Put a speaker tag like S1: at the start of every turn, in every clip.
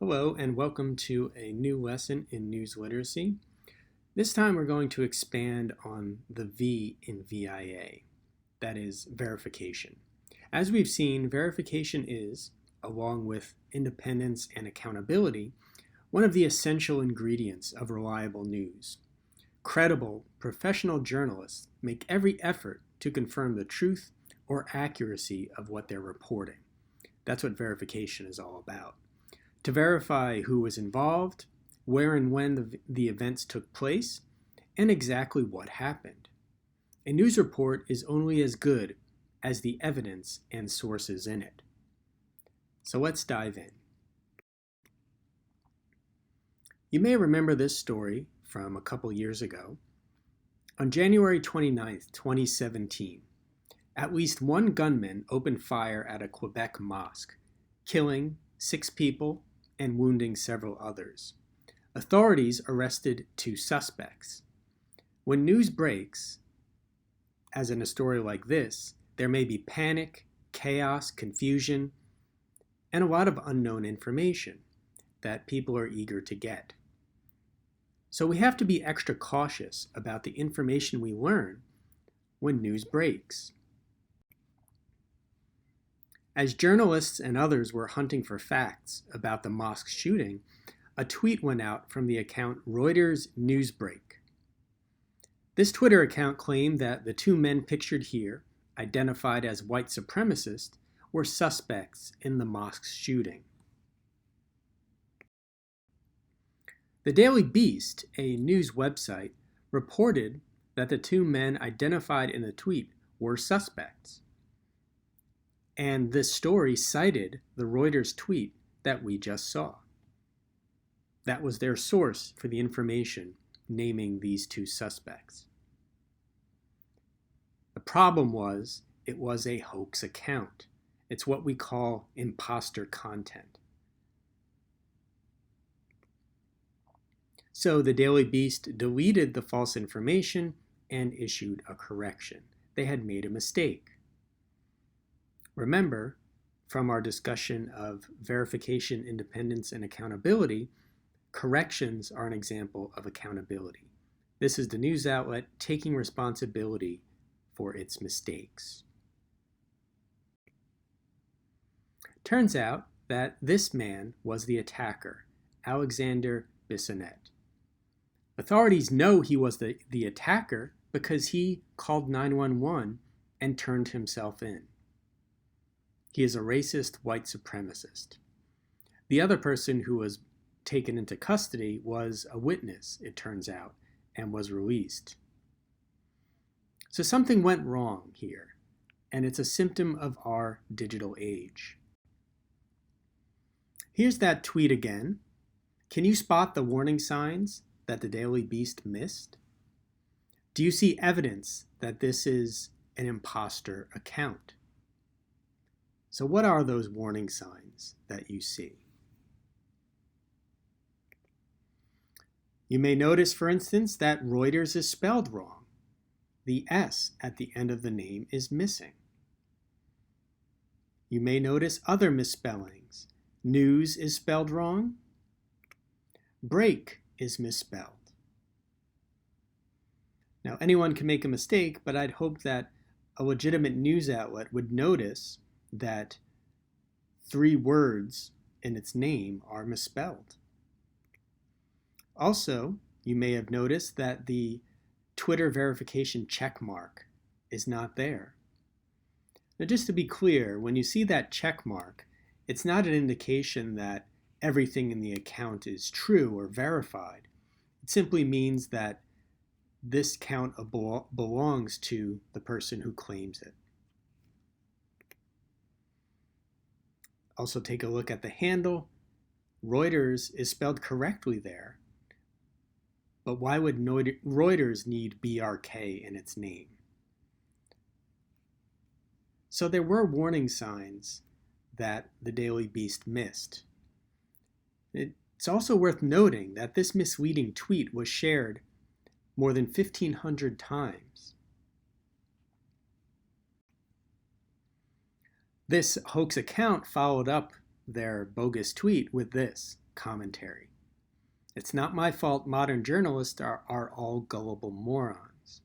S1: Hello and welcome to a new lesson in news literacy. This time we're going to expand on the V in VIA, that is verification. As we've seen, verification is, along with independence and accountability, one of the essential ingredients of reliable news. Credible, professional journalists make every effort to confirm the truth or accuracy of what they're reporting. That's what verification is all about. To verify who was involved, where and when the events took place, and exactly what happened. A news report is only as good as the evidence and sources in it. So let's dive in. You may remember this story from a couple years ago. On January 29th, 2017, at least one gunman opened fire at a Quebec mosque, killing 6 people and wounding several others. Authorities arrested 2 suspects. When news breaks, as in a story like this, there may be panic, chaos, confusion, and a lot of unknown information that people are eager to get. So we have to be extra cautious about the information we learn when news breaks. As journalists and others were hunting for facts about the mosque shooting, a tweet went out from the account Reuters Newsbreak. This Twitter account claimed that the 2 men pictured here, identified as white supremacists, were suspects in the mosque shooting. The Daily Beast, a news website, reported that the 2 men identified in the tweet were suspects. And this story cited the Reuters tweet that we just saw. That was their source for the information naming these 2 suspects. The problem was, it was a hoax account. It's what we call imposter content. So the Daily Beast deleted the false information and issued a correction. They had made a mistake. Remember, from our discussion of verification, independence, and accountability, corrections are an example of accountability. This is the news outlet taking responsibility for its mistakes. Turns out that this man was the attacker, Alexander Bissonnette. Authorities know he was the attacker because he called 911 and turned himself in. He is a racist white supremacist. The other person who was taken into custody was a witness, it turns out, and was released. So something went wrong here, and it's a symptom of our digital age. Here's that tweet again. Can you spot the warning signs that the Daily Beast missed? Do you see evidence that this is an imposter account? So what are those warning signs that you see? You may notice, for instance, that Reuters is spelled wrong. The S at the end of the name is missing. You may notice other misspellings. News is spelled wrong. Break is misspelled. Now, anyone can make a mistake, but I'd hope that a legitimate news outlet would notice that 3 words in its name are misspelled. Also, you may have noticed that the Twitter verification check mark is not there. Now, just to be clear, when you see that check mark, it's not an indication that everything in the account is true or verified. It simply means that this account belongs to the person who claims it. Also take a look at the handle. Reuters is spelled correctly there, but why would Reuters need BRK in its name? So there were warning signs that the Daily Beast missed. It's also worth noting that this misleading tweet was shared more than 1,500 times. This hoax account followed up their bogus tweet with this. commentary. It's not my fault modern journalists are all gullible morons.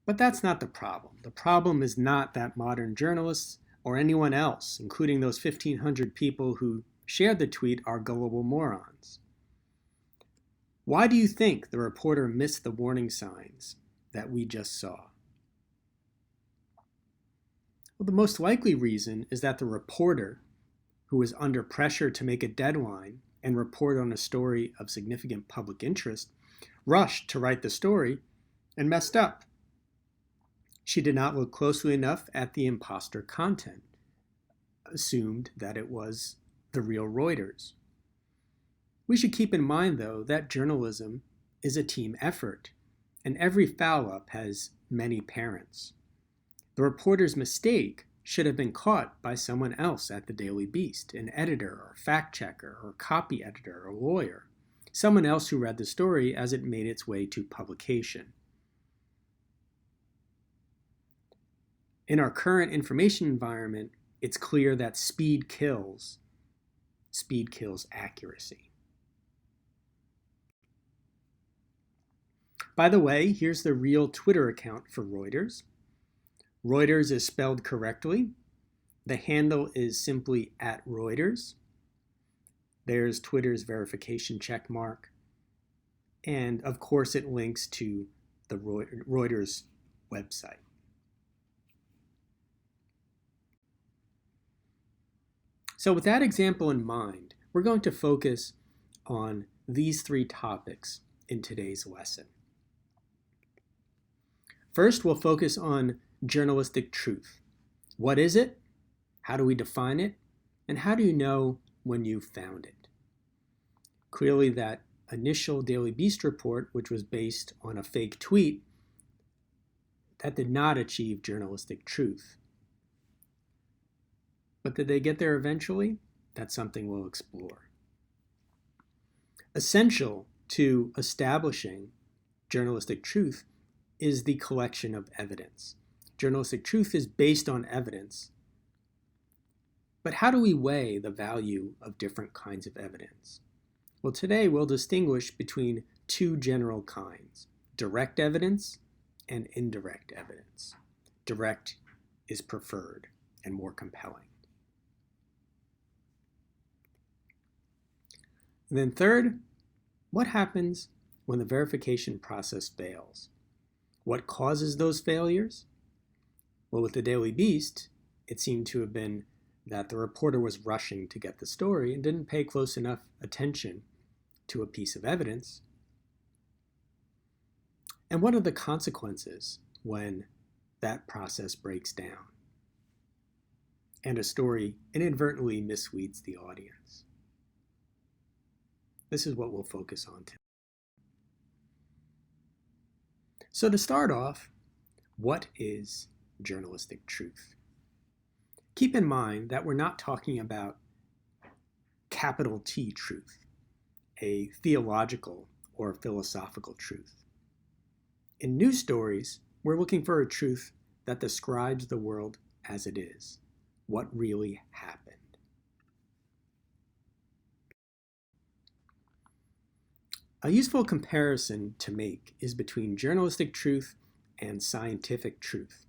S1: But that's not the problem. The problem is not that modern journalists or anyone else, including those 1,500 people who shared the tweet, are gullible morons. Why do you think the reporter missed the warning signs that we just saw? Well, the most likely reason is that the reporter, who was under pressure to make a deadline and report on a story of significant public interest, rushed to write the story and messed up. She did not look closely enough at the imposter content, assumed that it was the real Reuters. We should keep in mind, though, that journalism is a team effort, and every foul-up has many parents. The reporter's mistake should have been caught by someone else at the Daily Beast, an editor or fact checker or copy editor or lawyer, someone else who read the story as it made its way to publication. In our current information environment, it's clear that speed kills accuracy. By the way, here's the real Twitter account for Reuters. Reuters is spelled correctly. The handle is simply @Reuters. There's Twitter's verification check mark. And of course, it links to the Reuters website. So with that example in mind, we're going to focus on these three topics in today's lesson. First, we'll focus on journalistic truth. What is it? How do we define it? And how do you know when you've found it? Clearly, that initial Daily Beast report, which was based on a fake tweet, that did not achieve journalistic truth. But did they get there eventually? That's something we'll explore. Essential to establishing journalistic truth is the collection of evidence. Journalistic truth is based on evidence. But how do we weigh the value of different kinds of evidence? Well, today we'll distinguish between two general kinds: direct evidence and indirect evidence. Direct is preferred and more compelling. And then third, what happens when the verification process fails? What causes those failures? Well, with the Daily Beast, it seemed to have been that the reporter was rushing to get the story and didn't pay close enough attention to a piece of evidence. And what are the consequences when that process breaks down and a story inadvertently misleads the audience? This is what we'll focus on today. So to start off, what is journalistic truth? Keep in mind that we're not talking about capital T truth, a theological or philosophical truth. In news stories, we're looking for a truth that describes the world as it is, what really happened. A useful comparison to make is between journalistic truth and scientific truth.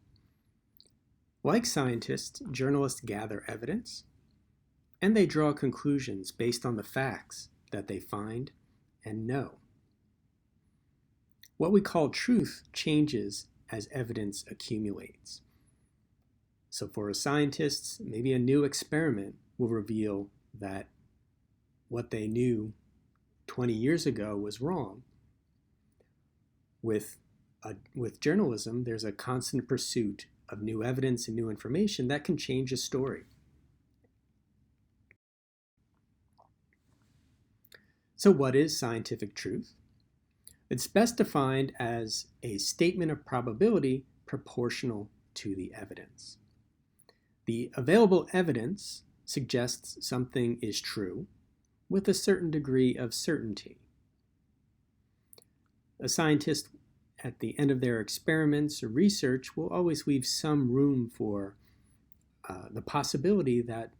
S1: Like scientists, journalists gather evidence, and they draw conclusions based on the facts that they find and know. What we call truth changes as evidence accumulates. So for scientists, maybe a new experiment will reveal that what they knew 20 years ago was wrong. With journalism, there's a constant pursuit of new evidence and new information that can change a story. So what is scientific truth? It's best defined as a statement of probability proportional to the evidence. The available evidence suggests something is true with a certain degree of certainty. A scientist at the end of their experiments or research will always leave some room for the possibility that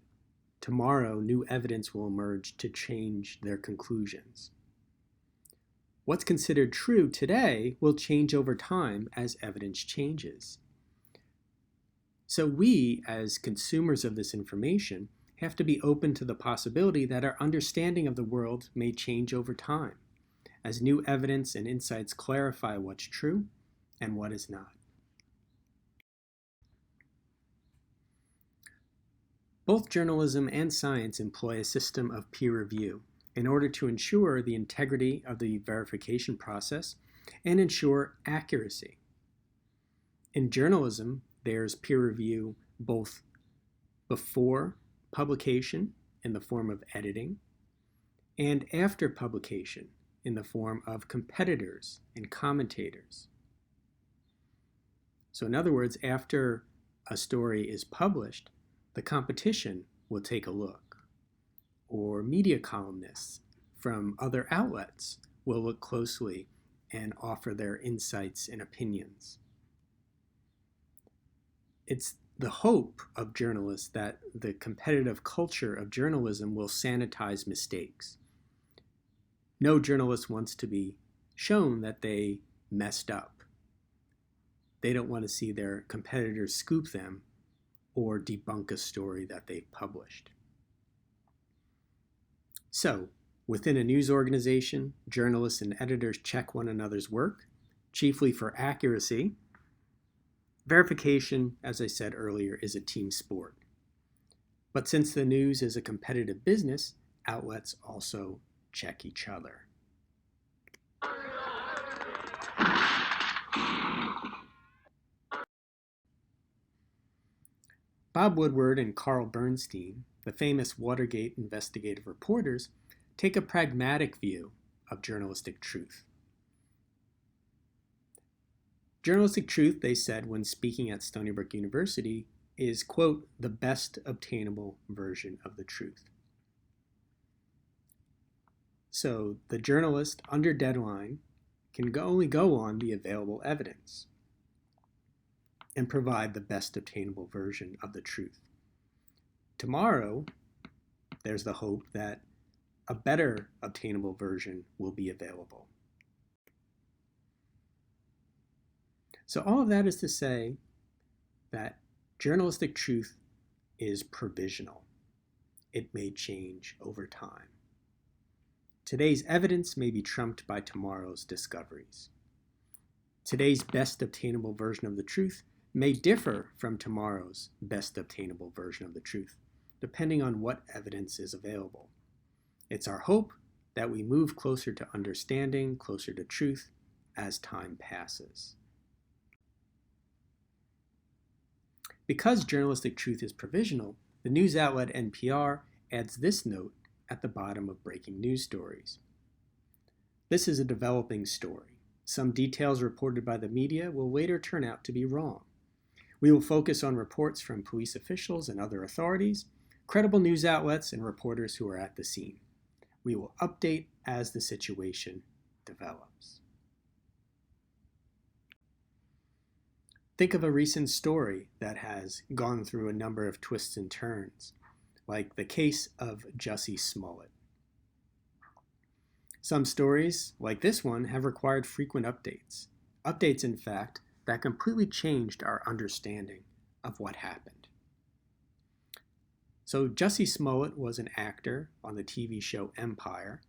S1: tomorrow new evidence will emerge to change their conclusions. What's considered true today will change over time as evidence changes. So we, as consumers of this information, have to be open to the possibility that our understanding of the world may change over time, as new evidence and insights clarify what's true and what is not. Both journalism and science employ a system of peer review in order to ensure the integrity of the verification process and ensure accuracy. In journalism, there's peer review both before publication in the form of editing and after publication in the form of competitors and commentators. So in other words, after a story is published, the competition will take a look, or media columnists from other outlets will look closely and offer their insights and opinions. It's the hope of journalists that the competitive culture of journalism will sanitize mistakes. No journalist wants to be shown that they messed up. They don't want to see their competitors scoop them or debunk a story that they've published. So, within a news organization, journalists and editors check one another's work, chiefly for accuracy. Verification, as I said earlier, is a team sport. But since the news is a competitive business, outlets also check each other. Bob Woodward and Carl Bernstein, the famous Watergate investigative reporters, take a pragmatic view of journalistic truth. Journalistic truth, they said when speaking at Stony Brook University, is, quote, the best obtainable version of the truth. So the journalist, under deadline, can only go on the available evidence and provide the best obtainable version of the truth. Tomorrow, there's the hope that a better obtainable version will be available. So all of that is to say that journalistic truth is provisional. It may change over time. Today's evidence may be trumped by tomorrow's discoveries. Today's best obtainable version of the truth may differ from tomorrow's best obtainable version of the truth, depending on what evidence is available. It's our hope that we move closer to understanding, closer to truth, as time passes. Because journalistic truth is provisional, the news outlet NPR adds this note at the bottom of breaking news stories. This is a developing story. Some details reported by the media will later turn out to be wrong. We will focus on reports from police officials and other authorities, credible news outlets, and reporters who are at the scene. We will update as the situation develops. Think of a recent story that has gone through a number of twists and turns, like the case of Jussie Smollett. Some stories, like this one, have required frequent updates. Updates, in fact, that completely changed our understanding of what happened. So Jussie Smollett was an actor on the TV show Empire.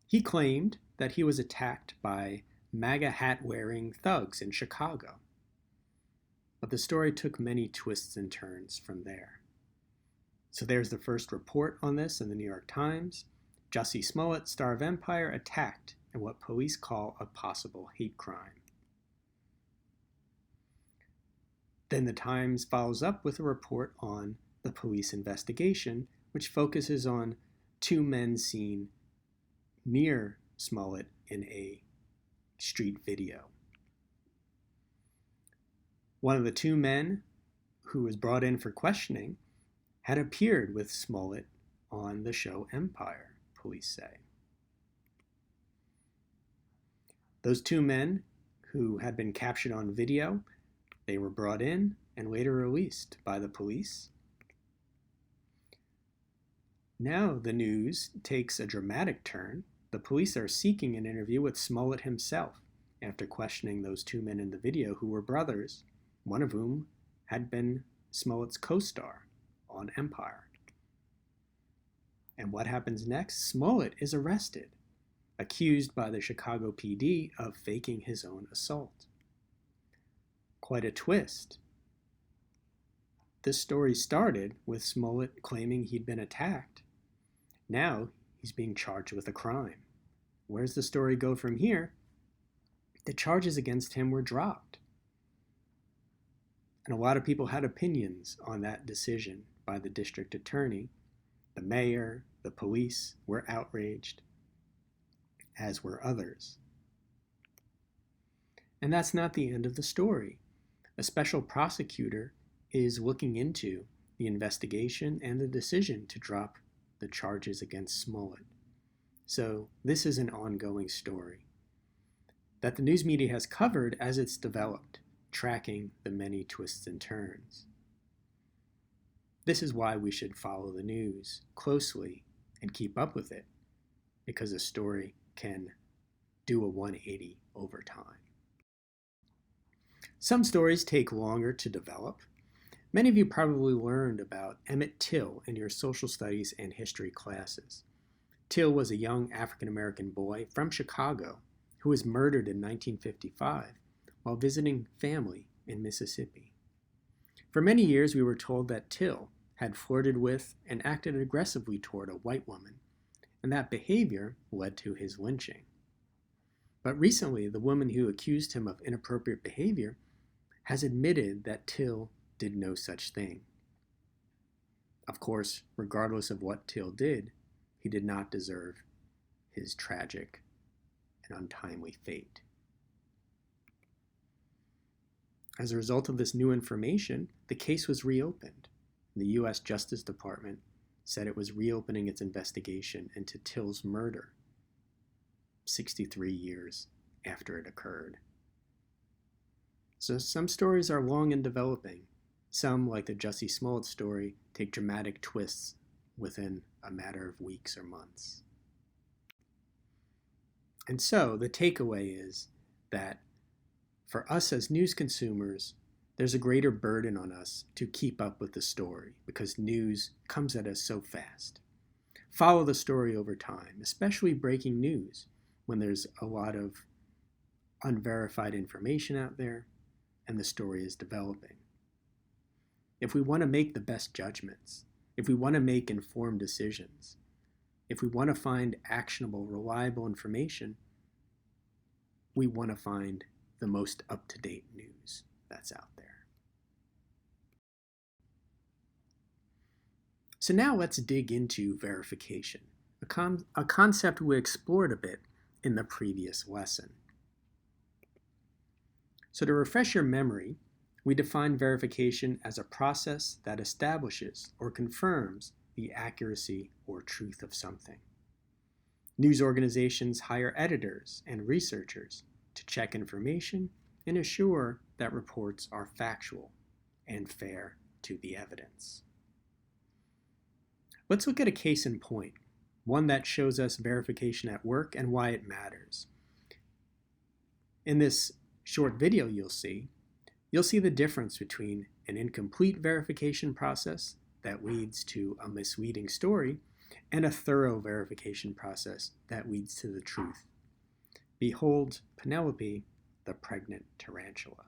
S1: He claimed that he was attacked by MAGA hat-wearing thugs in Chicago. But the story took many twists and turns from there. So there's the first report on this in the New York Times. Jussie Smollett, star of Empire, attacked in what police call a possible hate crime. Then the Times follows up with a report on the police investigation, which focuses on two men seen near Smollett in a street video. One of the two men who was brought in for questioning had appeared with Smollett on the show Empire, police say. Those two men who had been captured on video, they were brought in and later released by the police. Now the news takes a dramatic turn. The police are seeking an interview with Smollett himself after questioning those two men in the video who were brothers, one of whom had been Smollett's co-star on Empire. And what happens next? Smollett is arrested, accused by the Chicago PD of faking his own assault. Quite a twist. This story started with Smollett claiming he'd been attacked. Now he's being charged with a crime. Where's the story go from here? The charges against him were dropped. And a lot of people had opinions on that decision by the district attorney. The mayor, the police were outraged, as were others. And that's not the end of the story. A special prosecutor is looking into the investigation and the decision to drop the charges against Smollett. So this is an ongoing story that the news media has covered as it's developed, tracking the many twists and turns. This is why we should follow the news closely and keep up with it, because a story can do a 180 over time. Some stories take longer to develop. Many of you probably learned about Emmett Till in your social studies and history classes. Till was a young African-American boy from Chicago who was murdered in 1955 while visiting family in Mississippi. For many years, we were told that Till had flirted with and acted aggressively toward a white woman, and that behavior led to his lynching. But recently, the woman who accused him of inappropriate behavior has admitted that Till did no such thing. Of course, regardless of what Till did, he did not deserve his tragic and untimely fate. As a result of this new information, the case was reopened. The U.S. Justice Department said it was reopening its investigation into Till's murder 63 years after it occurred. So some stories are long in developing. Some, like the Jussie Smollett story, take dramatic twists within a matter of weeks or months. And so the takeaway is that for us as news consumers, there's a greater burden on us to keep up with the story because news comes at us so fast. Follow the story over time, especially breaking news when there's a lot of unverified information out there and the story is developing. If we want to make the best judgments, if we want to make informed decisions, if we want to find actionable, reliable information, we want to find the most up-to-date news that's out there. So now let's dig into verification, a concept we explored a bit in the previous lesson. So to refresh your memory, we define verification as a process that establishes or confirms the accuracy or truth of something. News organizations hire editors and researchers to check information and assure that reports are factual and fair to the evidence. Let's look at a case in point, one that shows us verification at work and why it matters. In this short video you'll see the difference between an incomplete verification process that leads to a misleading story and a thorough verification process that leads to the truth. Behold Penelope, the pregnant tarantula.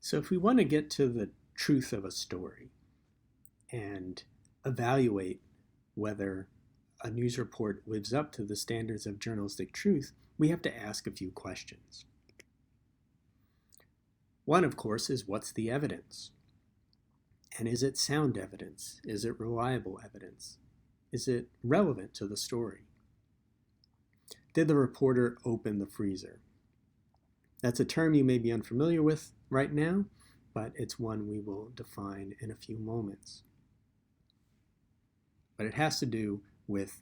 S1: So if we want to get to the truth of a story and evaluate whether a news report lives up to the standards of journalistic truth, we have to ask a few questions. One, of course, is what's the evidence? And is it sound evidence? Is it reliable evidence? Is it relevant to the story? Did the reporter open the freezer? That's a term you may be unfamiliar with right now, but it's one we will define in a few moments. But it has to do with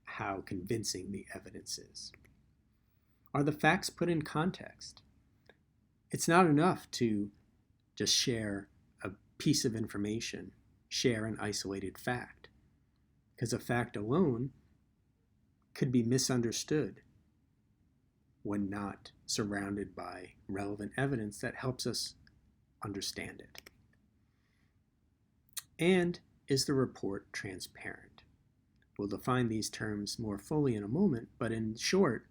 S1: how convincing the evidence is. Are the facts put in context? It's not enough to just share a piece of information, share an isolated fact, because a fact alone could be misunderstood when not surrounded by relevant evidence that helps us understand it. And is the report transparent? We'll define these terms more fully in a moment, but in short,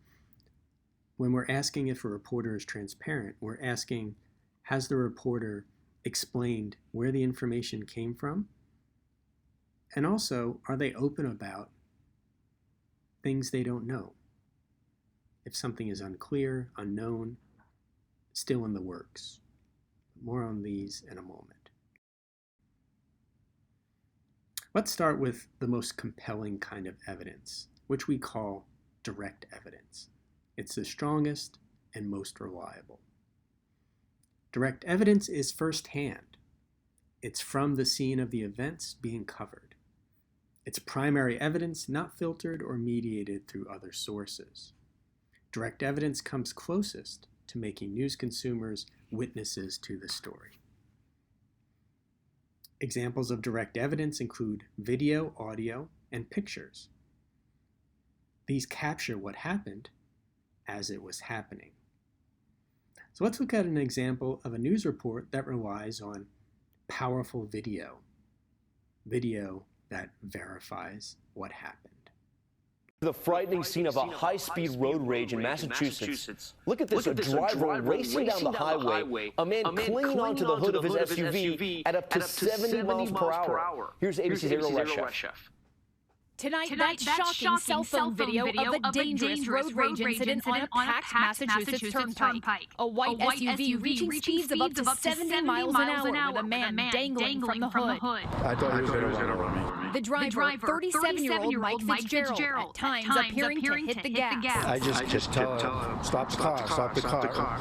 S1: when we're asking if a reporter is transparent, we're asking, has the reporter explained where the information came from? And also, are they open about things they don't know? If something is unclear, unknown, still in the works. More on these in a moment. Let's start with the most compelling kind of evidence, which we call direct evidence. It's the strongest and most reliable. Direct evidence is firsthand. It's from the scene of the events being covered. It's primary evidence, not filtered or mediated through other sources. Direct evidence comes closest to making news consumers witnesses to the story. Examples of direct evidence include video, audio, and pictures. These capture what happened as it was happening. So let's look at an example of a news report that relies on powerful video that verifies what happened.
S2: The frightening scene of a high-speed road rage in Massachusetts. Look at this, a driver racing down the highway, a man clinging onto the hood of his SUV at up to 70 miles per hour. Here's ABC's Ariel Reshef.
S3: Tonight, that shocking cell phone video of a dangerous road rage incident on a packed Massachusetts turnpike. A white SUV reaching speeds of up to 70 miles an hour with a man dangling from the hood.
S4: I thought he was going to run over me.
S3: The driver, 37-year-old Mike Fitzgerald, at times appearing to hit the gas.
S4: I just tell him, stop the car,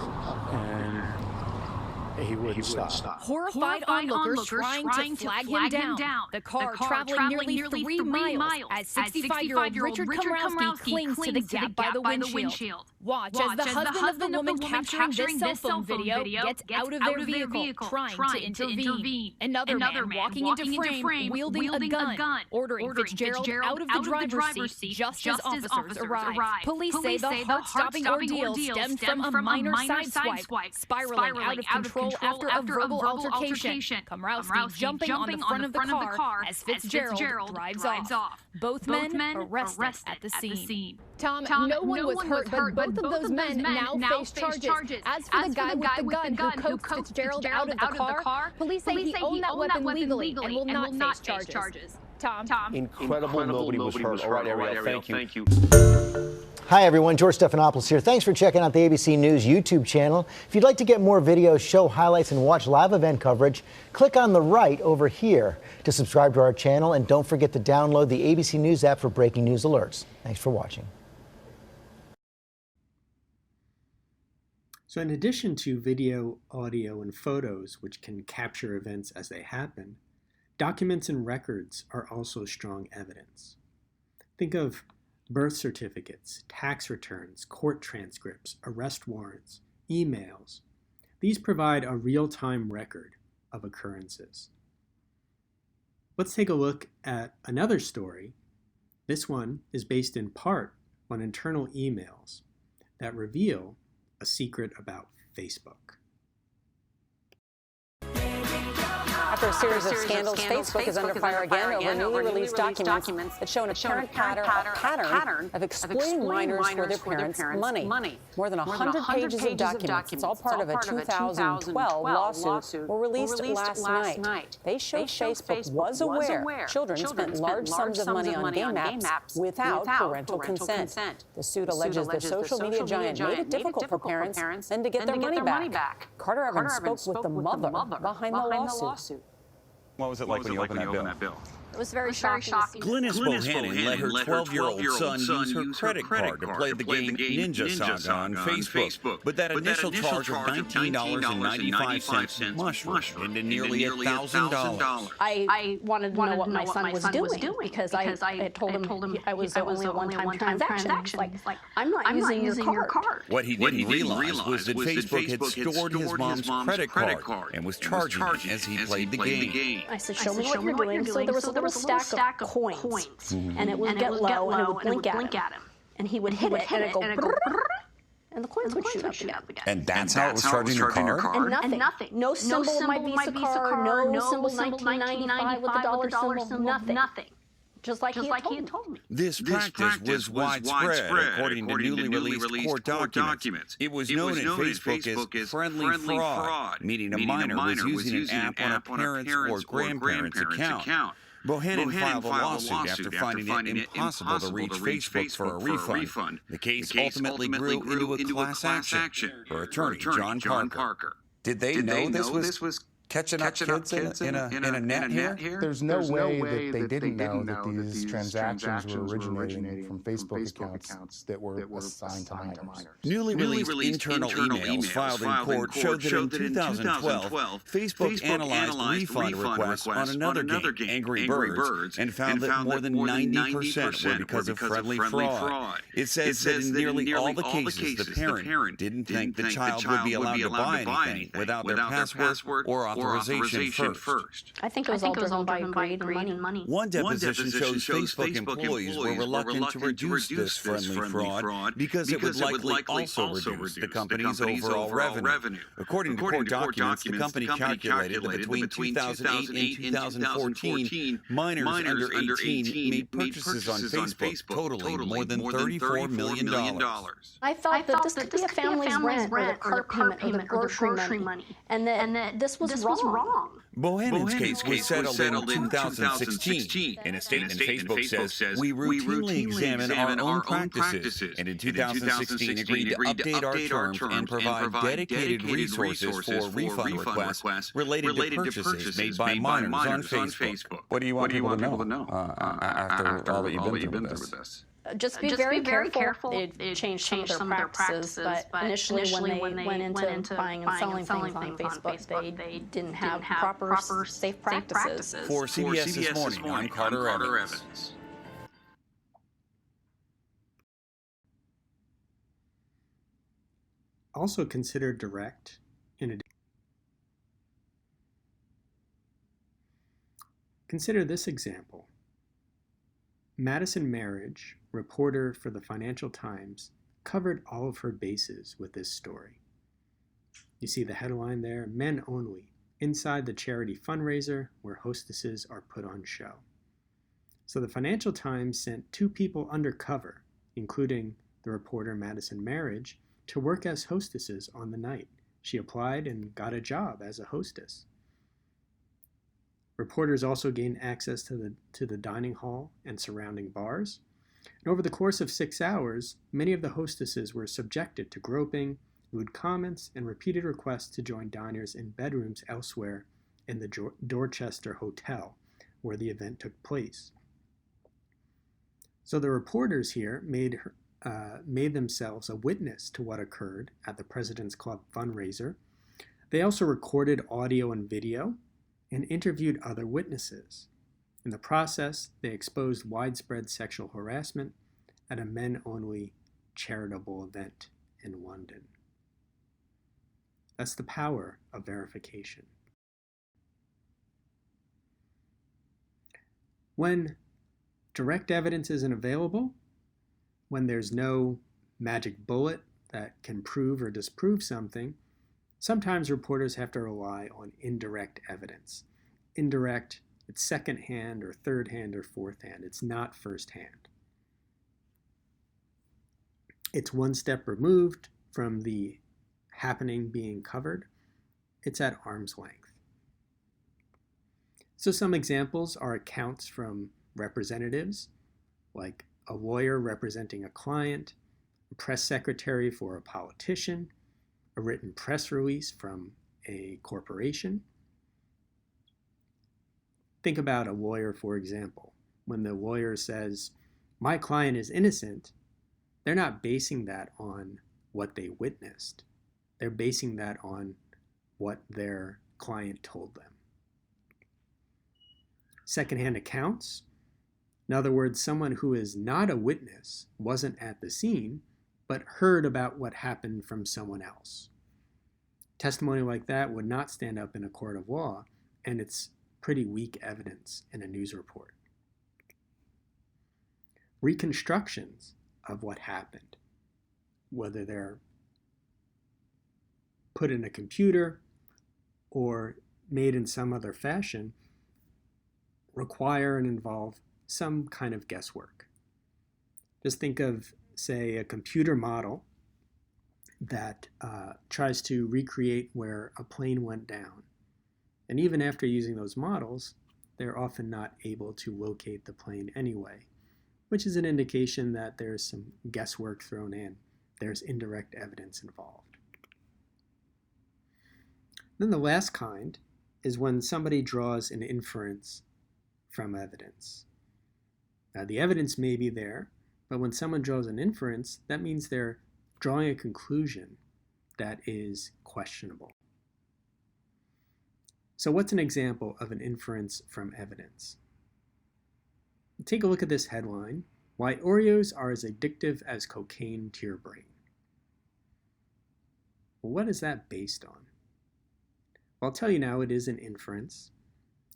S4: and he wouldn't stop.
S3: Horrified onlookers trying to flag him down. The car traveling nearly 3 miles as 65-year-old Richard Komrowski clings to the gap by the windshield. Watch as the husband of the woman capturing this cell phone video gets out of their vehicle, trying to intervene. Another man walking into frame, wielding a gun, ordering Fitzgerald out of the driver's seat just as officers arrive. Police say the heart-stopping ordeal stemmed from a minor sideswipe, spiraling out of control after a verbal altercation. Komrowski jumping on the front of the car as Fitzgerald drives off. Both men arrested at the scene.
S5: Tom, no one was hurt, but both of those men now face charges. As for the guy with the gun who coaxed Fitzgerald out of the car, police say he owned that weapon legally and will not face charges. Tom.
S2: Incredible, nobody was hurt. All right, Ariel, thank you.
S6: Hi, everyone. George Stephanopoulos here. Thanks for checking out the ABC News YouTube channel. If you'd like to get more videos, show highlights, and watch live event coverage, click on the right over here to subscribe to our channel. And don't forget to download the ABC News app for breaking news alerts. Thanks for watching.
S1: So in addition to video, audio, and photos, which can capture events as they happen, documents and records are also strong evidence. Think of birth certificates, tax returns, court transcripts, arrest warrants, emails. These provide a real-time record of occurrences. Let's take a look at another story. This one is based in part on internal emails that reveal a secret about Facebook.
S7: Here we go. After a series of scandals, Facebook is under fire again over newly released documents that show an apparent pattern of exploiting minors for their parents' money. More than 100 pages of documents, it's all part of a 2012 lawsuit, were released last night. They show Facebook was aware children spent large sums of money on game apps without parental consent. The suit alleges the social media giant made it difficult for parents then to get their money back. Carter Evans spoke with the mother behind the lawsuit.
S8: What was it like when you opened that bill?
S5: It was very shocking.
S9: Glynis Bohannon let her 12-year-old son use her credit card to play the game Ninja Saga on Facebook. But that initial charge of $19.95 mushroomed into nearly $1,000.
S5: I wanted to know what my son was doing because I had told him I was only a one-time transaction. Like, I'm not using your card.
S9: What he didn't realize was that Facebook had stored his mom's credit card and was charging him as he played the game.
S5: I said, show me what you're doing. So there was a stack of coins, and it would get low, and it would blink at him, and he would hit it, and it'd go brrrr, and the coins would shoot up again.
S8: And that's how it was charging your card?
S5: And nothing. No symbol of my Visa card, no symbol 1995 with the dollar symbol, nothing. Just like he had told me.
S9: This practice was widespread, according to newly released court documents. It was known at Facebook as friendly fraud, meaning a minor was using an app on a parent's or grandparent's account. Bohannon filed a lawsuit after finding it impossible to reach Facebook for a refund. The case ultimately grew into a class action. Her attorney, John Parker.
S8: Did they know this was catching up kids in a net here?
S4: There's no way that they didn't know that these transactions were originating from Facebook accounts that were assigned to minors.
S9: Newly released internal emails filed in court showed that in 2012, Facebook analyzed refund requests on another game, Angry Birds, and found that more than 90% were because of friendly fraud. It says that in nearly all the cases, the parent didn't think the child would be allowed to buy anything without their password or authorization first.
S5: I think it was all driven by greed and money.
S9: One deposition shows Facebook employees were reluctant to reduce this friendly fraud because it would likely also reduce the company's overall revenue. According to court documents, the company calculated that between 2008 and 2014, minors under 18 made purchases on Facebook totaling more than $34 million.
S5: I thought that this could be a family's rent or the car payment or the grocery money, and that this was wrong.
S9: Bohannon's case was settled in 2016. In a statement, Facebook says, "We routinely examine our own practices, and in 2016 agreed to update our terms and provide dedicated resources for refund requests related to purchases made by minors on Facebook."
S8: What do you want people to know after all that you've been through with this?
S5: Just be very careful. It changed some of their practices, but initially when they went into buying and selling things on Facebook, they didn't have proper safe practices.
S9: For CBS This Morning, I'm Carter Evans.
S1: Also consider direct in addition. Consider this example. Madison Marriage, reporter for the Financial Times, covered all of her bases with this story. You see the headline there, Men Only, inside the charity fundraiser where hostesses are put on show. So the Financial Times sent two people undercover, including the reporter Madison Marriage, to work as hostesses on the night. She applied and got a job as a hostess. Reporters also gained access to the dining hall and surrounding bars. And over the course of 6 hours, many of the hostesses were subjected to groping, lewd comments, and repeated requests to join diners in bedrooms elsewhere in the Dorchester Hotel, where the event took place. So the reporters here made themselves a witness to what occurred at the President's Club fundraiser. They also recorded audio and video and interviewed other witnesses. In the process, they exposed widespread sexual harassment at a men-only charitable event in London. That's the power of verification. When direct evidence isn't available, when there's no magic bullet that can prove or disprove something, sometimes reporters have to rely on indirect evidence. indirect, it's second-hand or third-hand or fourth-hand. It's not first-hand. It's one step removed from the happening being covered. It's at arm's length. So some examples are accounts from representatives, like a lawyer representing a client, a press secretary for a politician, a written press release from a corporation. Think about a lawyer, for example. When the lawyer says, "My client is innocent," they're not basing that on what they witnessed. They're basing that on what their client told them. Secondhand accounts. In other words, someone who is not a witness, wasn't at the scene, but heard about what happened from someone else. Testimony like that would not stand up in a court of law, and it's pretty weak evidence in a news report. Reconstructions of what happened, whether they're put in a computer or made in some other fashion, require and involve some kind of guesswork. Just think of, say, a computer model that tries to recreate where a plane went down. And even after using those models, they're often not able to locate the plane anyway, which is an indication that there's some guesswork thrown in. There's indirect evidence involved. Then the last kind is when somebody draws an inference from evidence. Now, the evidence may be there, but when someone draws an inference, that means they're drawing a conclusion that is questionable. So what's an example of an inference from evidence? Take a look at this headline: "Why Oreos are as addictive as cocaine to your brain." Well, what is that based on? Well, I'll tell you now, it is an inference.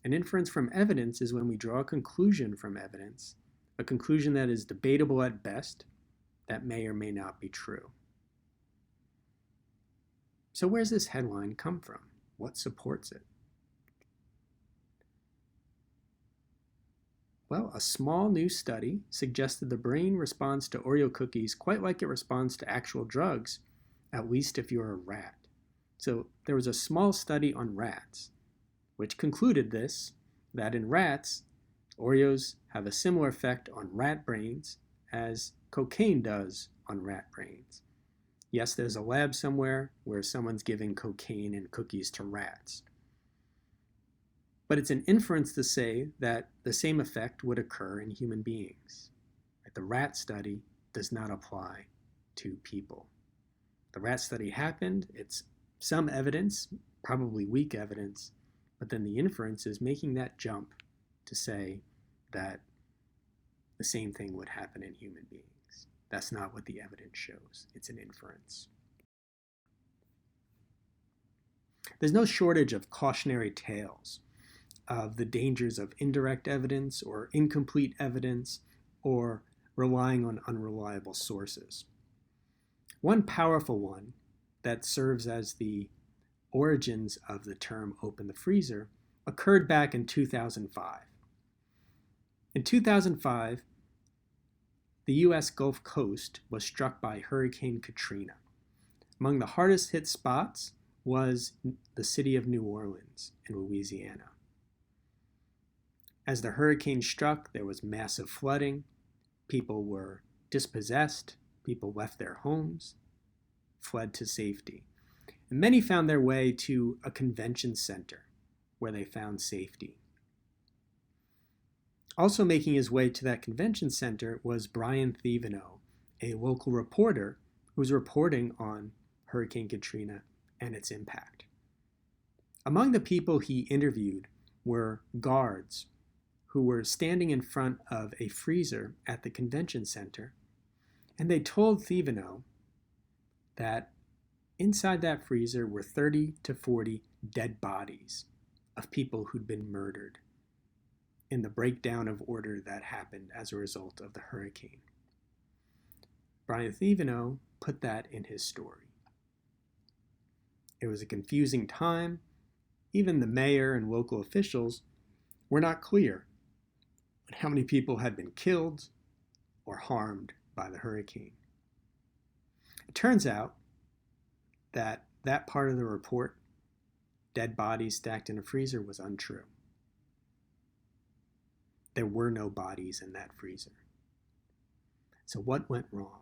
S1: An inference from evidence is when we draw a conclusion from evidence, a conclusion that is debatable at best, that may or may not be true. So where's this headline come from? What supports it? Well, a small new study suggested the brain responds to Oreo cookies quite like it responds to actual drugs, at least if you're a rat. So there was a small study on rats, which concluded this, that in rats, Oreos have a similar effect on rat brains as cocaine does on rat brains. Yes, there's a lab somewhere where someone's giving cocaine and cookies to rats. But it's an inference to say that the same effect would occur in human beings. The rat study does not apply to people. The rat study happened, it's some evidence, probably weak evidence, but then the inference is making that jump to say that the same thing would happen in human beings. That's not what the evidence shows. It's an inference. There's no shortage of cautionary tales of the dangers of indirect evidence or incomplete evidence or relying on unreliable sources. One powerful one that serves as the origins of the term "open the freezer" occurred back in 2005. In 2005, the U.S. Gulf Coast was struck by Hurricane Katrina. Among the hardest hit spots was the city of New Orleans in Louisiana. As the hurricane struck, there was massive flooding. People were dispossessed. People left their homes, fled to safety. And many found their way to a convention center where they found safety. Also making his way to that convention center was Brian Thibodeau, a local reporter who was reporting on Hurricane Katrina and its impact. Among the people he interviewed were guards who were standing in front of a freezer at the convention center, and they told Thibodeau that inside that freezer were 30 to 40 dead bodies of people who'd been murdered in the breakdown of order that happened as a result of the hurricane. Brian Thibodeau put that in his story. It was a confusing time. Even the mayor and local officials were not clear on how many people had been killed or harmed by the hurricane. It turns out that that part of the report, dead bodies stacked in a freezer, was untrue. There were no bodies in that freezer. So what went wrong?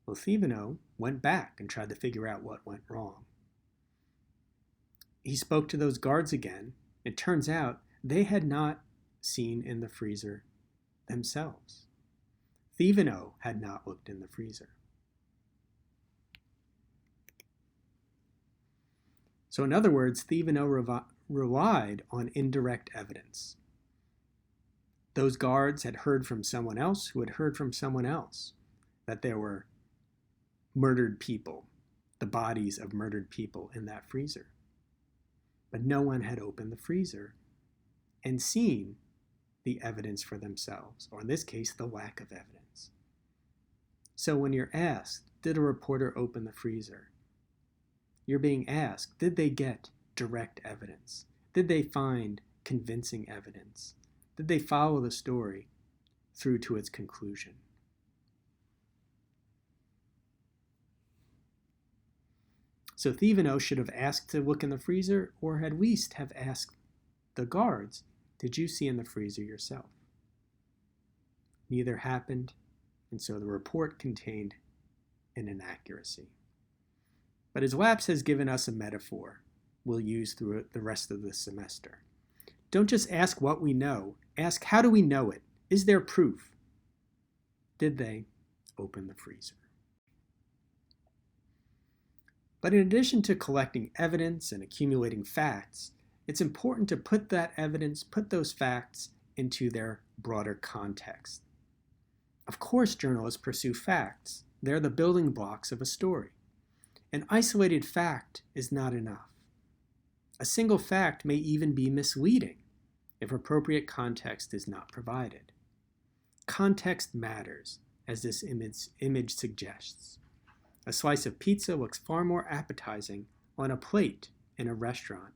S1: Well, Thibodeau went back and tried to figure out what went wrong. He spoke to those guards again. It turns out they had not seen in the freezer themselves. Thibodeau had not looked in the freezer. So in other words, Thibodeau relied on indirect evidence. Those guards had heard from someone else who had heard from someone else that there were murdered people, the bodies of murdered people in that freezer. But no one had opened the freezer and seen the evidence for themselves, or in this case, the lack of evidence. So when you're asked, did a reporter open the freezer? You're being asked, did they get direct evidence? Did they find convincing evidence? Did they follow the story through to its conclusion? So Thibodeau should have asked to look in the freezer, or at least have asked the guards, did you see in the freezer yourself? Neither happened, and so the report contained an inaccuracy. But his lapse has given us a metaphor we'll use through the rest of the semester. Don't just ask what we know, ask how do we know it? Is there proof? Did they open the freezer? But in addition to collecting evidence and accumulating facts, it's important to put that evidence, put those facts into their broader context. Of course, journalists pursue facts. They're the building blocks of a story. An isolated fact is not enough. A single fact may even be misleading if appropriate context is not provided. Context matters, as this image suggests. A slice of pizza looks far more appetizing on a plate in a restaurant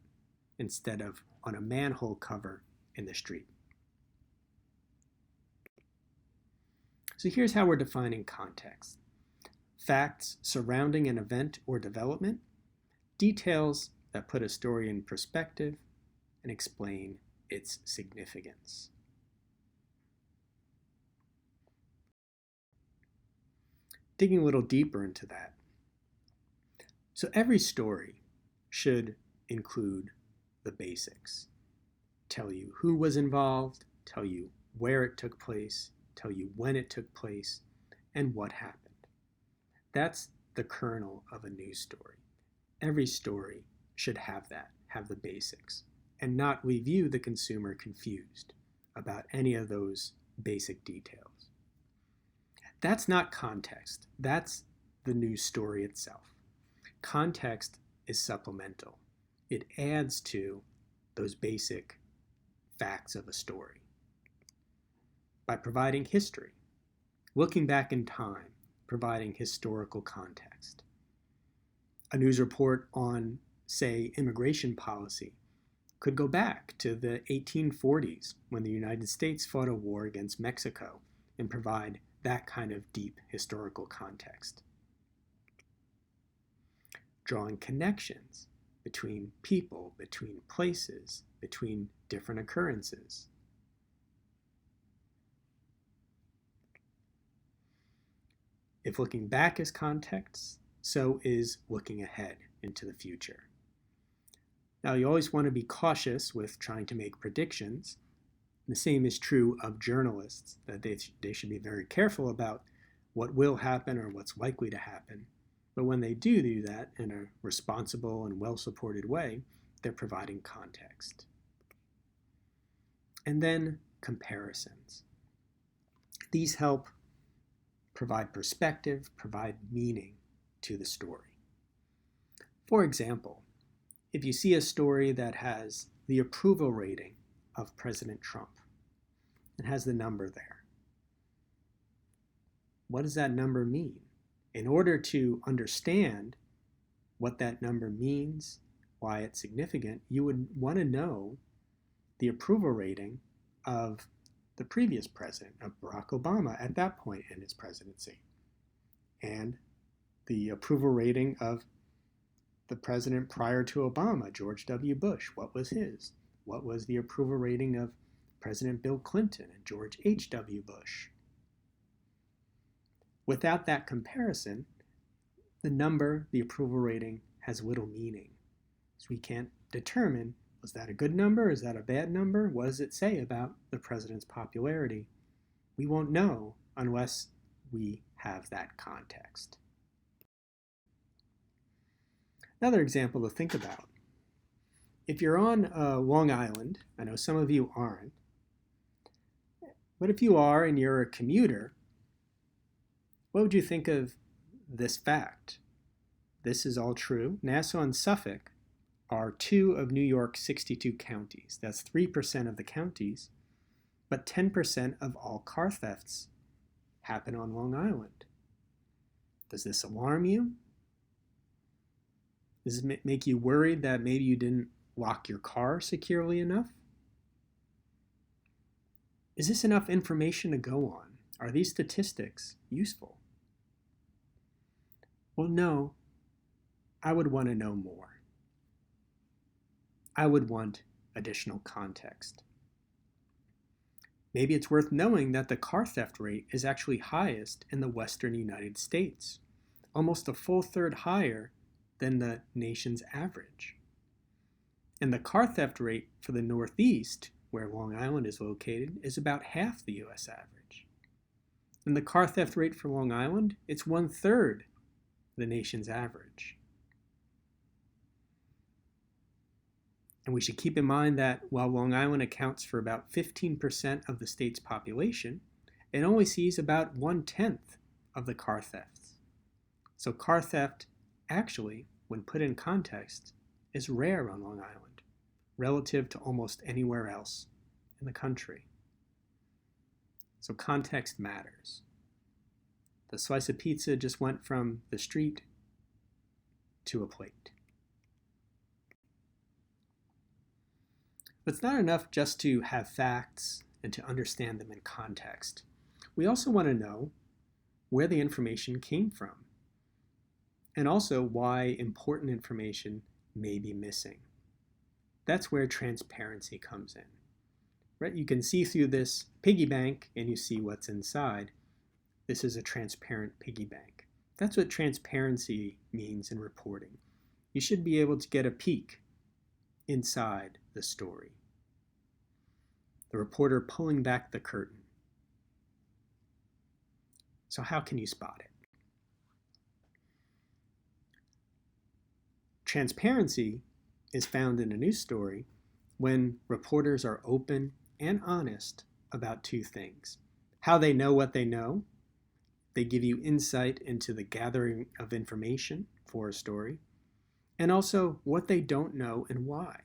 S1: instead of on a manhole cover in the street. So here's how we're defining context. Facts surrounding an event or development, details that put a story in perspective and explain its significance. Digging a little deeper into that. So every story should include the basics. Tell you who was involved, tell you where it took place, tell you when it took place, and what happened. That's the kernel of a news story. Every story should have that, have the basics, and not leave you, the consumer, confused about any of those basic details. That's not context. That's the news story itself. Context is supplemental. It adds to those basic facts of a story by providing history, looking back in time, providing historical context. A news report on, say, immigration policy could go back to the 1840s when the United States fought a war against Mexico and provide that kind of deep historical context. Drawing connections between people, between places, between different occurrences. If looking back is context, so is looking ahead into the future. Now, you always want to be cautious with trying to make predictions. The same is true of journalists, that they should be very careful about what will happen or what's likely to happen. But when they do that in a responsible and well-supported way, they're providing context. And then comparisons. These help provide perspective, provide meaning to the story. For example, if you see a story that has the approval rating of President Trump, it has the number there. What does that number mean? In order to understand what that number means, why it's significant, you would want to know the approval rating of the previous president, of Barack Obama, at that point in his presidency, and the approval rating of the president prior to Obama, George W. Bush. What was his? What was the approval rating of President Bill Clinton and George H.W. Bush? Without that comparison, the number, the approval rating, has little meaning. So we can't determine, was that a good number? Is that a bad number? What does it say about the president's popularity? We won't know unless we have that context. Another example to think about. If you're on Long Island, I know some of you aren't, but if you are and you're a commuter, what would you think of this fact? This is all true. Nassau and Suffolk are 2 of New York's 62 counties. That's 3% of the counties, but 10% of all car thefts happen on Long Island. Does this alarm you? Does it make you worried that maybe you didn't lock your car securely enough? Is this enough information to go on? Are these statistics useful? Well, no. I would want to know more. I would want additional context. Maybe it's worth knowing that the car theft rate is actually highest in the western United States, almost a full third higher than the nation's average. And the car theft rate for the Northeast, where Long Island is located, is about half the U.S. average. And the car theft rate for Long Island, it's 1/3 the nation's average. And we should keep in mind that while Long Island accounts for about 15% of the state's population, it only sees about 1/10 of the car thefts. So car theft, actually, when put in context, is rare on Long Island, relative to almost anywhere else in the country. So context matters. The slice of pizza just went from the street to a plate. But it's not enough just to have facts and to understand them in context. We also want to know where the information came from, and also why important information may be missing. That's where transparency comes in. Right? You can see through this piggy bank and you see what's inside. This is a transparent piggy bank. That's what transparency means in reporting. You should be able to get a peek inside the story. The reporter pulling back the curtain. So how can you spot it? Transparency is found in a news story when reporters are open and honest about 2 things. How they know what they know. They give you insight into the gathering of information for a story, and also what they don't know and why.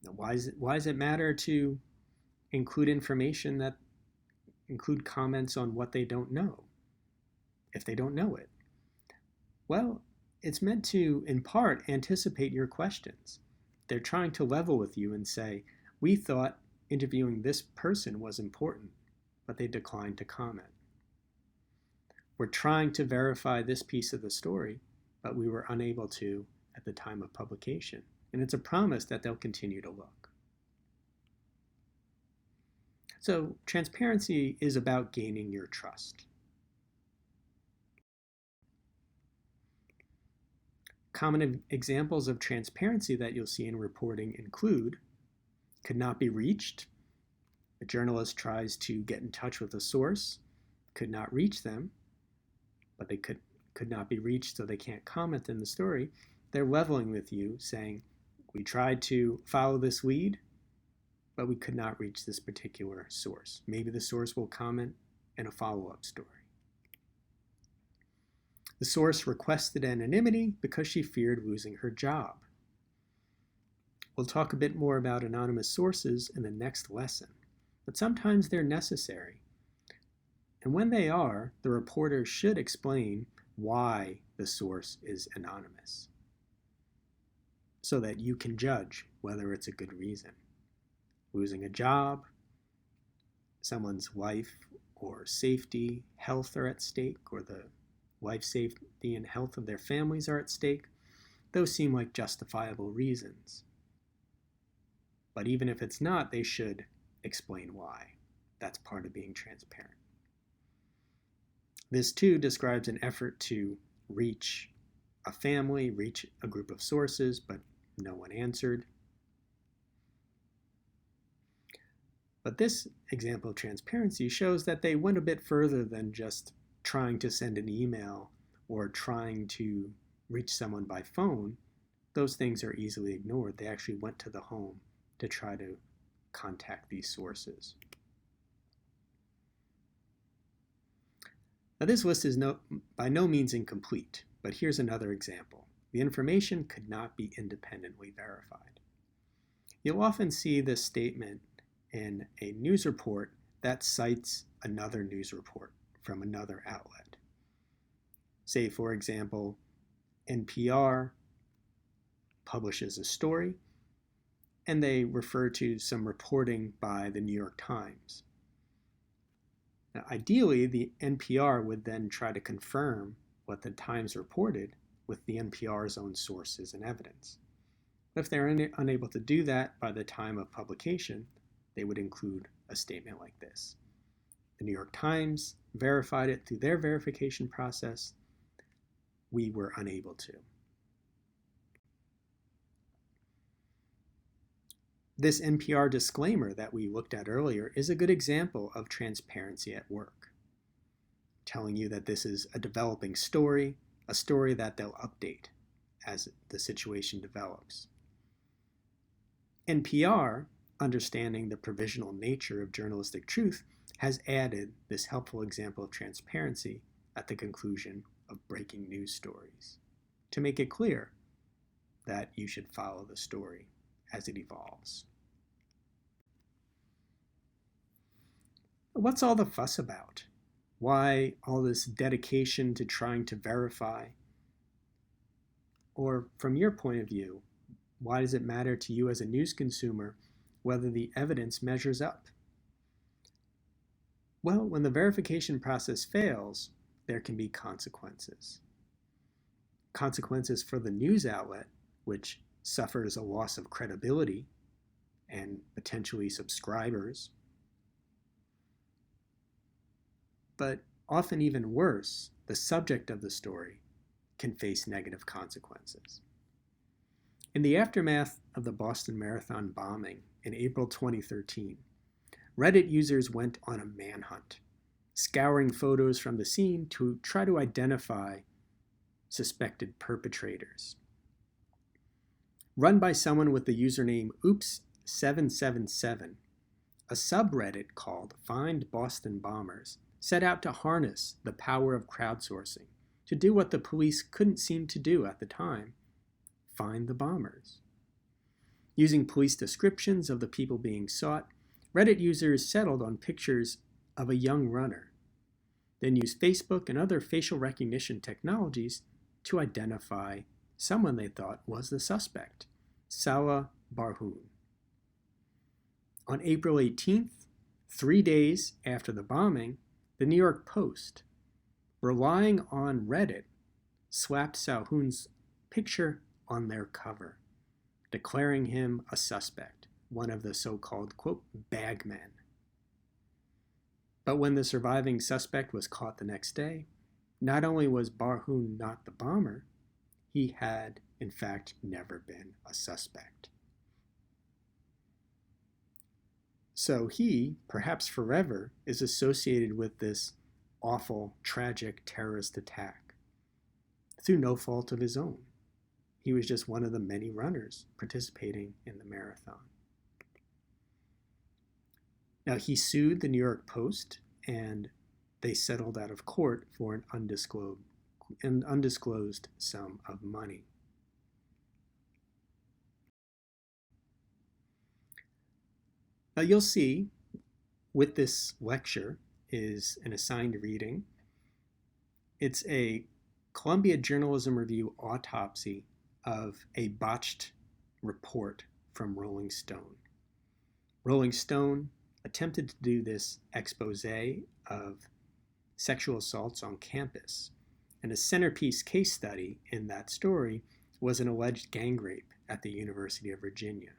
S1: Now, why does it matter to include information that include comments on what they don't know, if they don't know it? Well, it's meant to, in part, anticipate your questions. They're trying to level with you and say, we thought interviewing this person was important, but they declined to comment. We're trying to verify this piece of the story, but we were unable to at the time of publication. And it's a promise that they'll continue to look. So transparency is about gaining your trust. Common examples of transparency that you'll see in reporting include could not be reached. A journalist tries to get in touch with a source, could not reach them, but they could not be reached, so they can't comment in the story. They're leveling with you, saying, we tried to follow this lead, but we could not reach this particular source. Maybe the source will comment in a follow-up story. The source requested anonymity because she feared losing her job. We'll talk a bit more about anonymous sources in the next lesson, but sometimes they're necessary. And when they are, the reporter should explain why the source is anonymous. so that you can judge whether it's a good reason. Losing a job, someone's life or safety, health are at stake, or the life, safety, and health of their families are at stake. Those seem like justifiable reasons. But even if it's not, they should explain why. That's part of being transparent. This too describes an effort to reach a family, reach a group of sources, but no one answered. But this example of transparency shows that they went a bit further than just trying to send an email or trying to reach someone by phone. Those things are easily ignored. They actually went to the home to try to contact these sources. Now, this list is by no means incomplete, but here's another example. The information could not be independently verified. You'll often see this statement in a news report that cites another news report from another outlet. Say, for example, NPR publishes a story, and they refer to some reporting by the New York Times. Now, ideally, the NPR would then try to confirm what the Times reported with the NPR's own sources and evidence. But if they're unable to do that by the time of publication, they would include a statement like this. The New York Times verified it through their verification process. We were unable to. This NPR disclaimer that we looked at earlier is a good example of transparency at work, telling you that this is a developing story, a story that they'll update as the situation develops. NPR, understanding the provisional nature of journalistic truth, has added this helpful example of transparency at the conclusion of breaking news stories to make it clear that you should follow the story as it evolves. What's all the fuss about? Why all this dedication to trying to verify? Or from your point of view, why does it matter to you as a news consumer whether the evidence measures up? Well, when the verification process fails, there can be consequences. Consequences for the news outlet, which suffers a loss of credibility and potentially subscribers. But often even worse, the subject of the story can face negative consequences. In the aftermath of the Boston Marathon bombing in April 2013, Reddit users went on a manhunt, scouring photos from the scene to try to identify suspected perpetrators. Run by someone with the username Oops777, a subreddit called Find Boston Bombers set out to harness the power of crowdsourcing to do what the police couldn't seem to do at the time: find the bombers. Using police descriptions of the people being sought, Reddit users settled on pictures of a young runner, then used Facebook and other facial recognition technologies to identify someone they thought was the suspect, Salah Barhoun. On April 18th, 3 days after the bombing, the New York Post, relying on Reddit, slapped Salhoun's picture on their cover, declaring him a suspect, one of the so-called, quote, bagmen. But when the surviving suspect was caught the next day, not only was Barhoun not the bomber, he had, in fact, never been a suspect. So he, perhaps forever, is associated with this awful, tragic terrorist attack through no fault of his own. He was just one of the many runners participating in the marathon. Now, he sued the New York Post, and they settled out of court for an undisclosed sum of money. Now, you'll see with this lecture is an assigned reading. It's a Columbia Journalism Review autopsy of a botched report from Rolling Stone. Rolling Stone attempted to do this expose of sexual assaults on campus, and a centerpiece case study in that story was an alleged gang rape at the University of Virginia.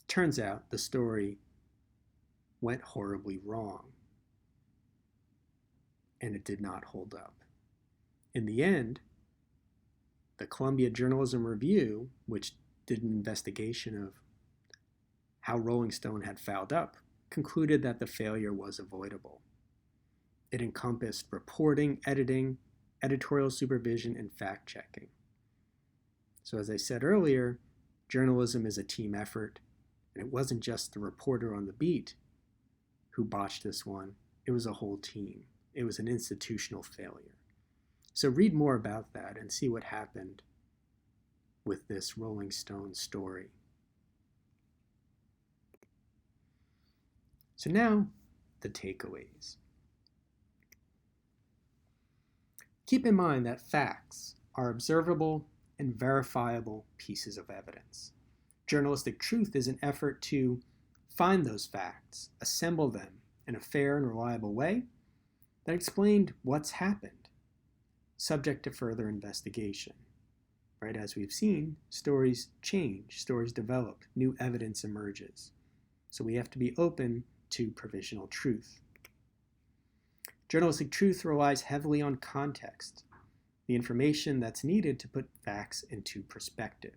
S1: Turns out the story went horribly wrong, and it did not hold up. In the end, the Columbia Journalism Review, which did an investigation of how Rolling Stone had fouled up, concluded that the failure was avoidable. It encompassed reporting, editing, editorial supervision, and fact-checking. So as I said earlier, journalism is a team effort, and it wasn't just the reporter on the beat who botched this one. It was a whole team. It was an institutional failure. So read more about that and see what happened with this Rolling Stone story. So now, the takeaways. Keep in mind that facts are observable and verifiable pieces of evidence. Journalistic truth is an effort to find those facts, assemble them in a fair and reliable way that explained what's happened, subject to further investigation. Right, as we've seen, stories change, stories develop, new evidence emerges. So we have to be open to provisional truth. Journalistic truth relies heavily on context, the information that's needed to put facts into perspective.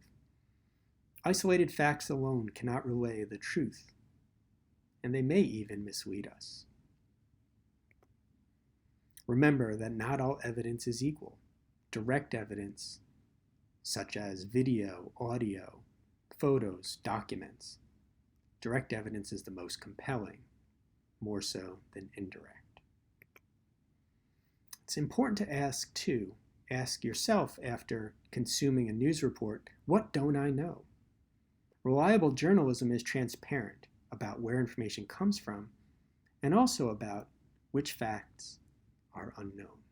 S1: Isolated facts alone cannot relay the truth, and they may even mislead us. Remember that not all evidence is equal. Direct evidence, such as video, audio, photos, documents, direct evidence is the most compelling, more so than indirect. It's important to ask yourself after consuming a news report, what don't I know? Reliable journalism is transparent about where information comes from and also about which facts are unknown.